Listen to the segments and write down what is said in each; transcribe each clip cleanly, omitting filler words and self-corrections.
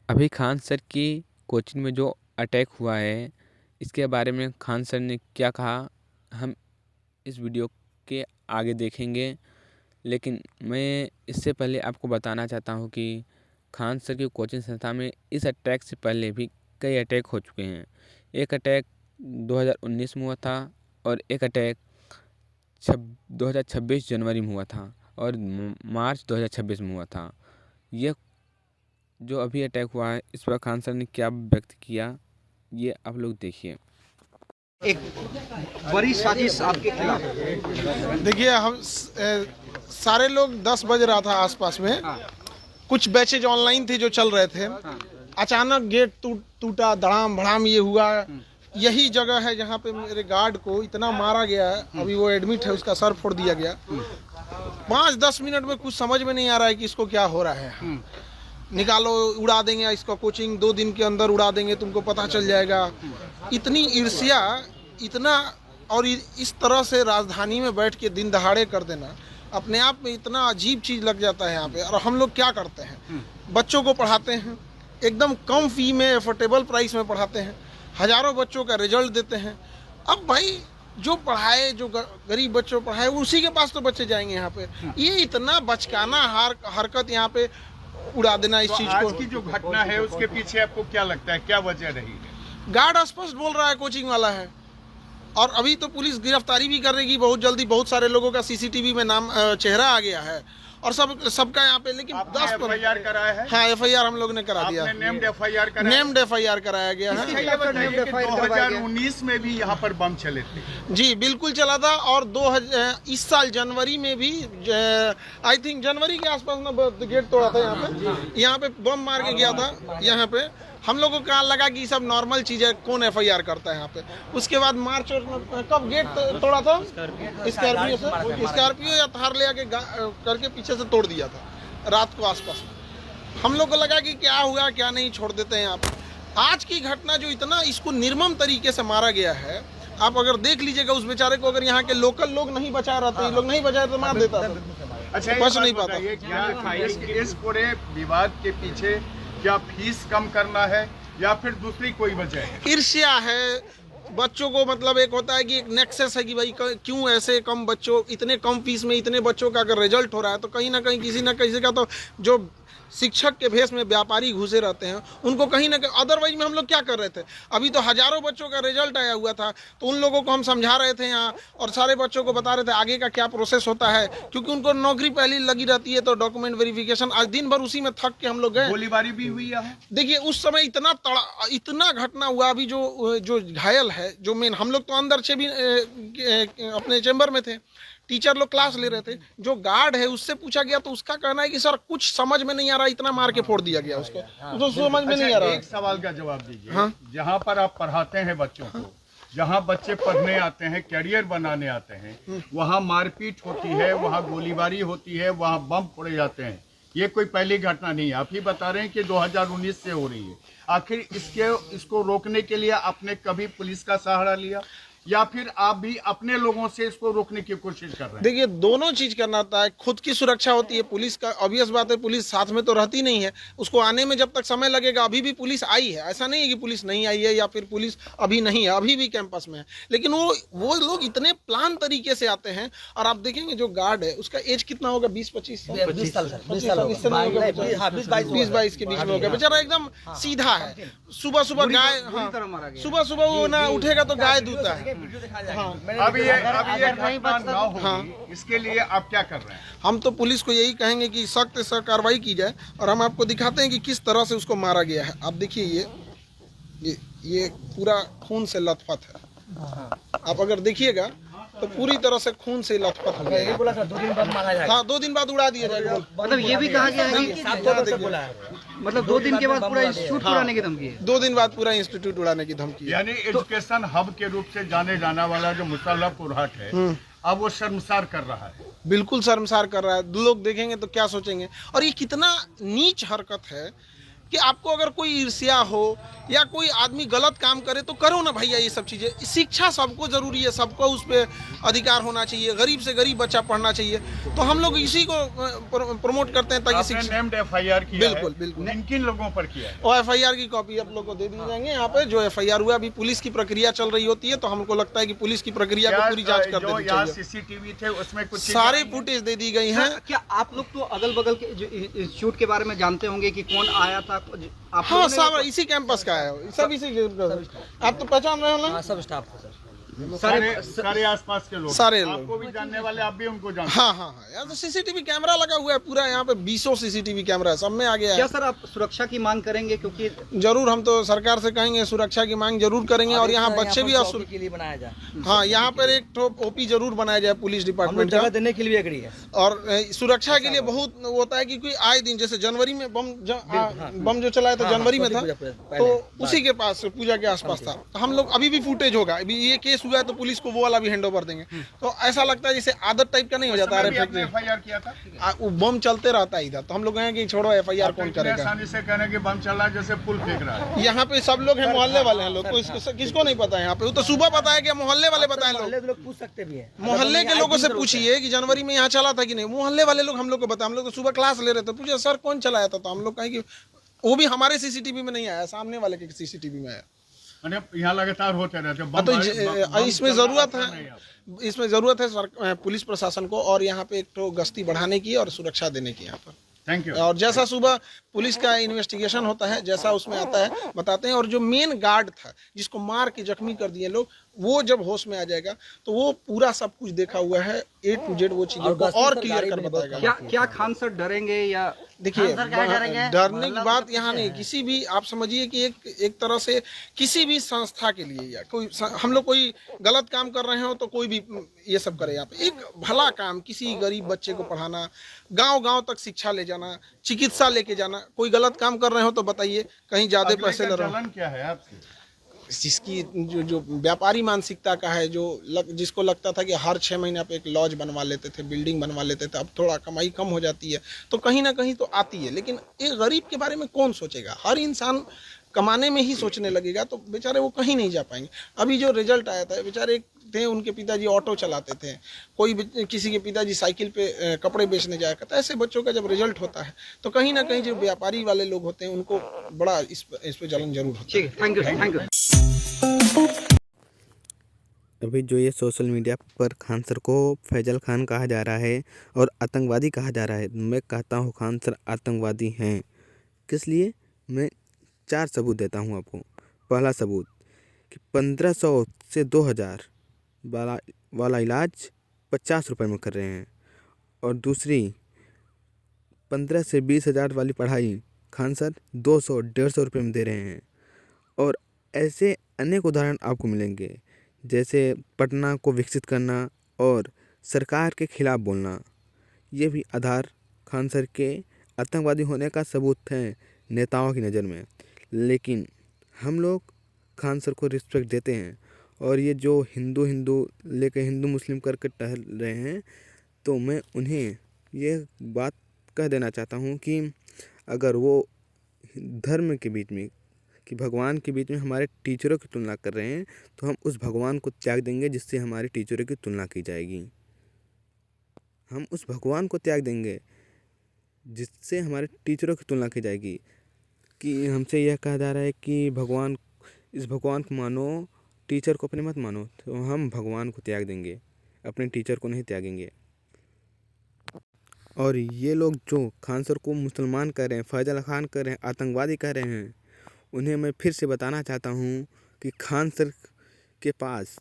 अभी खान सर की कोचिंग में जो अटैक हुआ है, इसके बारे में खान सर ने क्या कहा, हम इस वीडियो के आगे देखेंगे। लेकिन मैं इससे पहले आपको बताना चाहता हूँ कि खान सर की कोचिंग संस्था में इस अटैक से पहले भी कई अटैक हो चुके हैं। एक अटैक 2019 में हुआ था और एक अटैक 2026 जनवरी में हुआ था और मार्च 2026 में हुआ था। ये जो अभी अटैक हुआ है, इस पर खान सर ने क्या व्यक्त किया, ये आप लोग देखिए। एक बड़ी साजिश आपके खिलाफ। देखिए सारे लोग 10 बज रहा था आसपास में। कुछ बैचेज ऑनलाइन थे जो चल रहे थे। अचानक गेट टूटा, धड़ाम भड़ाम ये हुआ। यही जगह है जहाँ पे मेरे गार्ड को इतना मारा गया है। अभी वो एडमिट है, उसका सर फोड़ दिया गया। 5-10 मिनट में कुछ समझ में नहीं आ रहा है कि इसको क्या हो रहा है। निकालो, उड़ा देंगे इसका कोचिंग, 2 दिन के अंदर उड़ा देंगे, तुमको पता चल जाएगा। इतनी ईर्ष्या, इतना, और इस तरह से राजधानी में बैठ के दिन दहाड़े कर देना अपने आप में इतना अजीब चीज़ लग जाता है यहाँ पे। और हम लोग क्या करते हैं, बच्चों को पढ़ाते हैं, एकदम कम फी में, एफोर्डेबल प्राइस में पढ़ाते हैं, हज़ारों बच्चों का रिजल्ट देते हैं। अब भाई जो पढ़ाए, जो गरीब बच्चों पढ़ाए, उसी के पास तो बच्चे जाएंगे यहाँ पे। ये इतना बचकाना हरकत यहाँ पे उड़ा देना इस चीज को। आज की जो घटना है उसके पीछे आपको क्या लगता है, क्या वजह रही है? गार्ड स्पष्ट बोल रहा है कोचिंग वाला है, और अभी तो पुलिस गिरफ्तारी भी करेगी बहुत जल्दी। बहुत सारे लोगों का सीसीटीवी में नाम, चेहरा आ गया है और सबका यहाँ पे। लेकिन 10 एफआईआर कराया है? हाँ, एफआईआर हम लोग ने करा दिया। नेम्ड एफआईआर कराया? नेम्ड एफआईआर कराया गया है। 2019 में भी यहाँ पर बम चले थे? जी बिल्कुल चला था। और इस साल जनवरी में भी, आई थिंक जनवरी के आसपास ना गेट तोड़ा था यहाँ पे बम मार के गया था यहाँ पे। हम लोगों को लगा कि सब नॉर्मल चीज है, कौन एफआईआर करता है यहाँ पे। उसके बाद मार्च और कब गेट तोड़ा था, स्कॉर्पियो या थार ले आके करके पीछे से तोड़ दिया था रात को आसपास में। हम लोग को लगा कि क्या हुआ क्या नहीं, छोड़ देते हैं यहाँ पे। आज की घटना जो इतना इसको निर्मम तरीके से मारा गया है, आप अगर देख लीजिएगा उस बेचारे को, अगर यहाँ के लोकल लोग नहीं बचा रहते, लोग नहीं बचाए तो मार देता था। अच्छा, बच नहीं पाता। इस पूरे विवाद के पीछे क्या फीस कम करना है या फिर दूसरी कोई वजह है? ईर्ष्या है बच्चों को। मतलब एक होता है कि एक नेक्सस है कि भाई क्यों ऐसे कम बच्चों, इतने कम फीस में इतने बच्चों का अगर रिजल्ट हो रहा है तो कहीं ना कहीं किसी ना किसी का तो, जो शिक्षक के भेष में व्यापारी घुसे रहते हैं, उनको कहीं ना कहीं। अदरवाइज में हम लोग क्या कर रहे थे, अभी तो हजारों बच्चों का रिजल्ट आया हुआ था, तो उन लोगों को हम समझा रहे थे यहाँ, और सारे बच्चों को बता रहे थे आगे का क्या प्रोसेस होता है, क्योंकि उनको नौकरी पहले लगी रहती है तो डॉक्यूमेंट वेरिफिकेशन। आज दिन भर उसी में थक के हम लोग गए। गोलीबारी भी हुई है? देखिए उस समय इतना घटना हुआ। अभी जो घायल है, जो मेन, हम लोग तो अंदर से भी अपने चैम्बर में थे, टीचर लोग क्लास ले रहे थे। जो गार्ड है उससे पूछा गया तो उसका कहना है कि सर कुछ समझ में नहीं आ रहा, इतना मार के फोड़ दिया गया उसको, तो समझ में नहीं आ रहा। एक सवाल का जवाब दीजिए। हाँ? जहाँ पर आप पढ़ाते हैं बच्चों को, जहाँ बच्चे पढ़ने आते हैं, कैरियर बनाने आते हैं, वहाँ मारपीट होती है, वहाँ गोलीबारी होती है, वहाँ बम फोड़े जाते हैं। ये कोई पहली घटना नहीं है। आप ही बता रहे हैं कि 2019 से हो रही है। आखिर इसको रोकने के लिए आपने कभी पुलिस का सहारा लिया या फिर आप भी अपने लोगों से इसको रोकने की कोशिश कर रहे हैं? देखिए दोनों चीज करना होता है। खुद की सुरक्षा होती है, पुलिस का ऑब्वियस बात है, पुलिस साथ में तो रहती नहीं है, उसको आने में जब तक समय लगेगा। अभी भी पुलिस आई है, ऐसा नहीं है कि पुलिस नहीं आई है या फिर पुलिस अभी नहीं है, अभी भी कैंपस में है। लेकिन वो लोग इतने प्लान तरीके से आते हैं। और आप देखेंगे जो गार्ड है उसका एज कितना होगा, 20-25 साल, 20-22 के बीच में होगा। बेचारा एकदम सीधा है। सुबह सुबह गाय, सुबह सुबह वो ना उठेगा तो गाय दूता है। अब ये घटना ना हो, इसके लिए आप क्या कर रहे हैं? हम तो पुलिस को यही कहेंगे कि सख्त से कार्रवाई की जाए, और हम आपको दिखाते हैं कि किस तरह से उसको मारा गया है। आप देखिए ये पूरा खून से लथपथ है। आप अगर देखिएगा तो पूरी तरह से खून से लथपथ हो गया। बोला था 2 दिन बाद मारा जाएगा। हाँ, 2 दिन बाद उड़ा दिया जाएगा। मतलब ये भी कहा गया है कि मतलब 2 दिन के बाद पूरा इंस्टीट्यूट उड़ाने की धमकी है। 2 दिन बाद पूरा इंस्टीट्यूट उड़ाने की धमकी है। यानी एजुकेशन हब के रूप से जाने जाने वाला जो मुसल्लफपुर हाट है, अब वो शर्मसार कर रहा है। बिल्कुल शर्मसार कर रहा है। लोग देखेंगे तो क्या सोचेंगे। और ये कितना नीच हरकत है कि आपको अगर कोई ईर्ष्या हो या कोई आदमी गलत काम करे तो करो ना भैया। ये सब चीज़ें, शिक्षा सबको ज़रूरी है, सबको उस पर अधिकार होना चाहिए। गरीब से गरीब बच्चा पढ़ना चाहिए, तो हम लोग इसी को प्रमोट करते हैं ताकि शिक्षा। नेम्ड FIR किया बिल्कुल, है, बिल्कुल। किन लोगों पर किया है? और FIR की कॉपी आप लोग को दे दी जाएंगे। यहाँ पे जो FIR हुआ, अभी पुलिस की प्रक्रिया चल रही होती है, तो हमको लगता है कि पुलिस की प्रक्रिया को पूरी जांच कर जो देनी यहाँ चाहिए। CCTV थे उसमें कुछ सारे फुटेज दे दी गई हैं। क्या आप लोग तो अगल बगल के जो इंस्टीट्यूट के बारे में जानते होंगे कि कौन आया था? आप हाँ, लोगों ने- सब इसी कैंपस का है, सब इसी। आप तो पहचान रहे हो ना? सब स्टाफ था सर। सारे आसपास के लोग, सारे लोग। आपको भी जानने वाले, आप भी उनको जानते हाँ हाँ हाँ, यहाँ तो CCTV कैमरा लगा हुआ है पूरा। यहाँ पे 20 CCTV कैमरा है, सब में आ गया क्या है। सर आप सुरक्षा की मांग करेंगे? क्योंकि जरूर, हम तो सरकार से कहेंगे, सुरक्षा की मांग जरूर करेंगे। और यहाँ बच्चे भी के लिए बनाया जाए। हाँ, यहाँ पर एक तो OP जरूर बनाया जाए पुलिस डिपार्टमेंट का। देने के लिए एग्री है। और सुरक्षा के लिए बहुत होता है, क्योंकि आए दिन जैसे जनवरी में बम जो चलाया था जनवरी में था, तो उसी के पास पूजा के आसपास था। तो हम लोग अभी भी फुटेज होगा, अभी ये केस हुआ है तो पुलिस को वो वाला भी हैंड ओवर देंगे। तो ऐसा लगता है जैसे आदत टाइप का नहीं हो जाता। हैं। आपने FIR किया था? वो बम चलते रहता है इधर, तो हम लोग कहें कि छोड़ो, FIR कौन इतने करेगा। आसानी से कहने कि बम चला जैसे पुल फेंक रहा है। यहाँ पे सब लोग हैं, मोहल्ले वाले हैं लोग, किसको नहीं पता है यहाँ पे? वो तो सुबह पता है कि मोहल्ले वाले बताए लोग। लोग पूछ सकते भी है। मोहल्ले के लोगों से पूछिए कि जनवरी में यहाँ चला था कि नहीं। मोहल्ले वाले लोग हम लोग को बताए। हम लोग तो सुबह क्लास ले रहे थे, पूछे सर कौन चलाया था, तो हम लोग कहें कि वो भी हमारे CCTV में नहीं आया, सामने वाले के CCTV में आया। यहाँ लगातार होते रहते हैं। तो इसमें ज़रूरत है पुलिस प्रशासन को, और यहाँ पे एक तो गश्ती बढ़ाने की और सुरक्षा देने की यहाँ पर। Thank you. और जैसा सुबह पुलिस का इन्वेस्टिगेशन होता है, जैसा उसमें आता है बताते हैं। और जो मेन गार्ड था जिसको मार के जख्मी कर दिए लोग, वो जब होश में आ जाएगा तो वो पूरा सब कुछ देखा हुआ है, A to Z वो चीज़ों को और क्लियर कर बताएगा। क्या खान सर डरेंगे या? देखिए, डरने की बात यहाँ नहीं। किसी भी, आप समझिए कि एक तरह से किसी भी संस्था के लिए, या कोई हम लोग कोई गलत काम कर रहे हो तो कोई भी ये सब करे। यहाँ पे एक भला काम, किसी गरीब बच्चे को पढ़ाना, गांव-गांव तक शिक्षा ले जाना, चिकित्सा लेके जाना। कोई गलत काम कर रहे हो तो बताइए, कहीं ज्यादा पैसे ले रहे हो। क्या है आपकी? जिसकी जो व्यापारी मानसिकता का है, जिसको लगता था कि हर 6 महीने पे एक लॉज बनवा लेते थे, बिल्डिंग बनवा लेते थे, अब थोड़ा कमाई कम हो जाती है तो कहीं ना कहीं तो आती है। लेकिन एक गरीब के बारे में कौन सोचेगा? हर इंसान कमाने में ही सोचने लगेगा, तो बेचारे वो कहीं नहीं जा पाएंगे। अभी जो रिजल्ट आया था, बेचारे थे, उनके पिताजी ऑटो चलाते थे, किसी के पिताजी साइकिल पे कपड़े बेचने जाया करता। ऐसे बच्चों का जब रिजल्ट होता है तो कहीं ना कहीं जो व्यापारी वाले लोग होते हैं उनको बड़ा इस पे जलन जरूर होता है। Thank you. अभी जो ये सोशल मीडिया पर खान सर को फैजल खान कहा जा रहा है और आतंकवादी कहा जा रहा है, मैं कहता हूँ खान सर आतंकवादी हैं। किस लिए? मैं 4 सबूत देता हूँ आपको। पहला सबूत कि 1500 से 2000 वाला इलाज 50 रुपये में कर रहे हैं, और दूसरी 15 से 20 हज़ार वाली पढ़ाई खान सर 200-150 रुपये में दे रहे हैं। और ऐसे अनेक उदाहरण आपको मिलेंगे, जैसे पटना को विकसित करना और सरकार के खिलाफ बोलना। ये भी आधार खान सर के आतंकवादी होने का सबूत है नेताओं की नज़र में। लेकिन हम लोग खान सर को रिस्पेक्ट देते हैं, और ये जो हिंदू लेकर हिंदू मुस्लिम करके टहल रहे हैं, तो मैं उन्हें ये बात कह देना चाहता हूँ कि अगर वो धर्म के बीच में, कि भगवान के बीच में हमारे टीचरों की तुलना कर रहे हैं, तो हम उस भगवान को त्याग देंगे जिससे हमारे टीचरों की तुलना की जाएगी। हम उस भगवान को त्याग देंगे जिससे हमारे टीचरों की तुलना की जाएगी। कि हमसे यह कहा जा रहा है कि इस भगवान को मानो, टीचर को अपने मत मानो, तो हम भगवान को त्याग देंगे, अपने टीचर को नहीं त्यागेंगे। और ये लोग जो खान सर को मुसलमान कह रहे हैं, फैजल खान कह रहे हैं, आतंकवादी कह रहे हैं, उन्हें मैं फिर से बताना चाहता हूँ कि खान सर के पास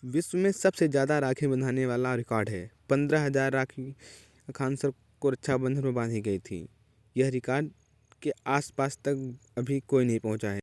विश्व में सबसे ज़्यादा राखी बंधाने वाला रिकॉर्ड है। 15,000 राखी खान सर को रक्षाबंधन में बांधी गई थी। यह रिकॉर्ड के आसपास तक अभी कोई नहीं पहुंचा है।